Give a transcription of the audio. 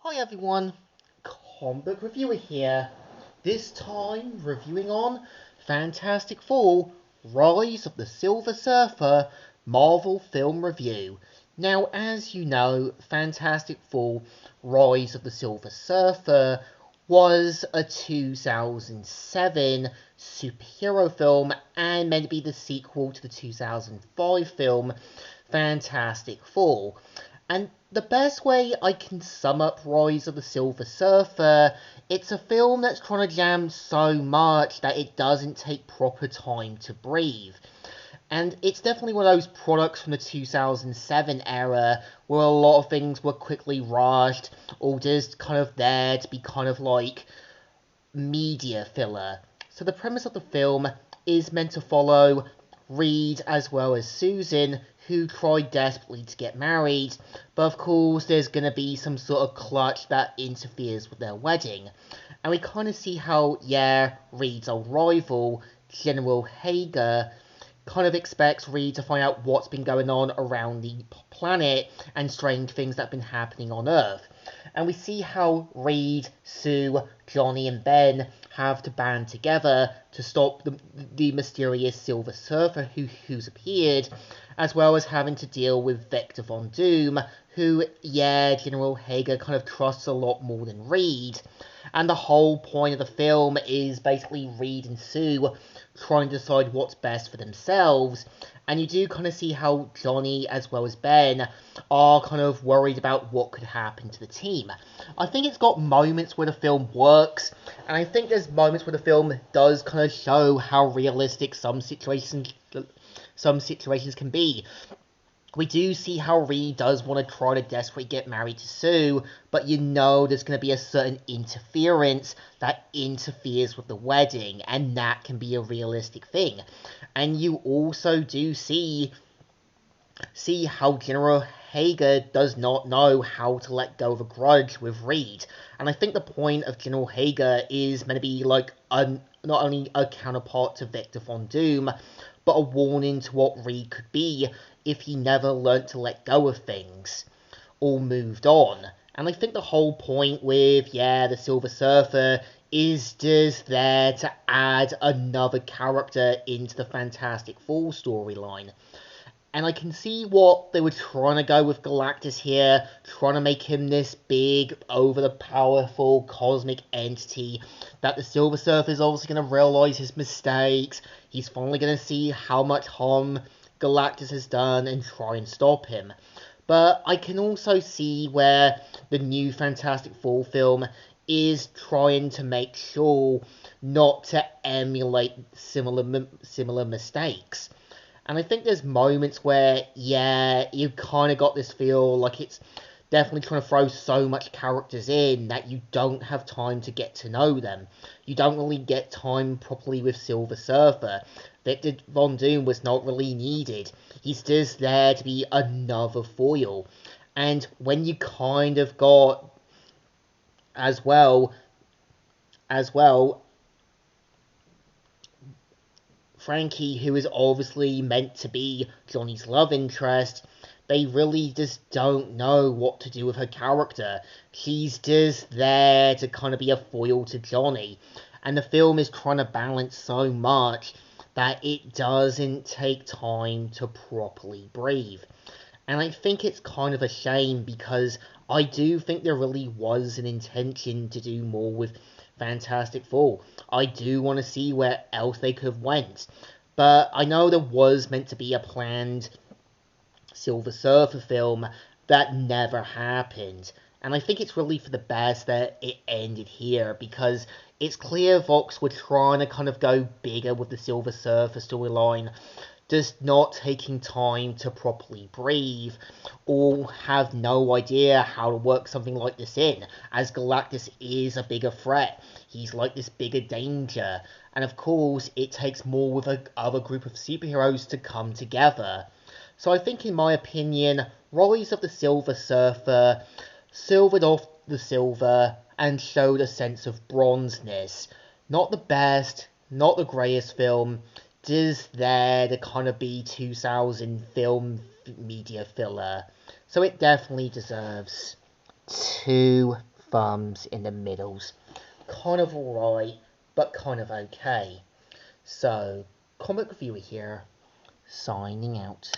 Hi everyone, Comic Book Reviewer here. This time reviewing on Fantastic Four Rise of the Silver Surfer Marvel Film Review. Now, as you know, Fantastic Four Rise of the Silver Surfer was a 2007 superhero film and meant to be the sequel to the 2005 film Fantastic Four. And the best way I can sum up Rise of the Silver Surfer, it's a film that's trying to jam so much that it doesn't take proper time to breathe. And it's definitely one of those products from the 2007 era where a lot of things were quickly rushed or just kind of there to be kind of like media filler. So the premise of the film is meant to follow Reed as well as Susan, who try desperately to get married, but of course there's going to be some sort of clutch that interferes with their wedding. And we kind of see how, yeah, Reed's old rival, General Hager, kind of expects Reed to find out what's been going on around the planet and strange things that have been happening on Earth. And we see how Reed, Sue, Johnny, and Ben have to band together to stop the mysterious Silver Surfer who's appeared, as well as having to deal with Victor Von Doom, who, yeah, General Hager kind of trusts a lot more than Reed. And the whole point of the film is basically Reed and Sue trying to decide what's best for themselves. And you do kind of see how Johnny as well as Ben are kind of worried about what could happen to the team. I think it's got moments where the film works, and I think there's moments where the film does kind of show how realistic some situations can be. We do see how Reed does want to try to desperately get married to Sue, but you know there's going to be a certain interference that interferes with the wedding, and that can be a realistic thing. And you also do see how General Hager does not know how to let go of a grudge with Reed. And I think the point of General Hager is meant to be like not only a counterpart to Victor Von Doom, but a warning to what Reed could be if he never learnt to let go of things or moved on. And I think the whole point with, yeah, the Silver Surfer is just there to add another character into the Fantastic Four storyline. And I can see what they were trying to go with Galactus here, trying to make him this big, over the powerful cosmic entity that the Silver Surfer is obviously going to realize his mistakes. He's finally going to see how much harm Galactus has done and try and stop him. But I can also see where the new Fantastic Four film is trying to make sure not to emulate similar mistakes. And I think there's moments where, yeah, you kind of got this feel like it's definitely trying to throw so much characters in that you don't have time to get to know them. You don't really get time properly with Silver Surfer. Victor Von Doom was not really needed. He's just there to be another foil. And when you kind of got as well as well Frankie, who is obviously meant to be Johnny's love interest, they really just don't know what to do with her character. She's just there to kind of be a foil to Johnny. And the film is trying to balance so much that it doesn't take time to properly breathe. And I think it's kind of a shame because I do think there really was an intention to do more with Fantastic Four. I do want to see where else they could have went. But I know there was meant to be a planned Silver Surfer film that never happened. And I think it's really for the best that it ended here because it's clear Vox were trying to kind of go bigger with the Silver Surfer storyline, just not taking time to properly breathe or have no idea how to work something like this in, as Galactus is a bigger threat. He's like this bigger danger. And of course, it takes more with a other group of superheroes to come together. So I think, in my opinion, Rise of the Silver Surfer silvered off the silver and showed a sense of bronzeness. Not the best, not the greatest film, just there to kind of be 2000 film media filler. So it definitely deserves 2 thumbs in the middles. Kind of alright, but kind of okay. So, Comic Reviewer here, signing out.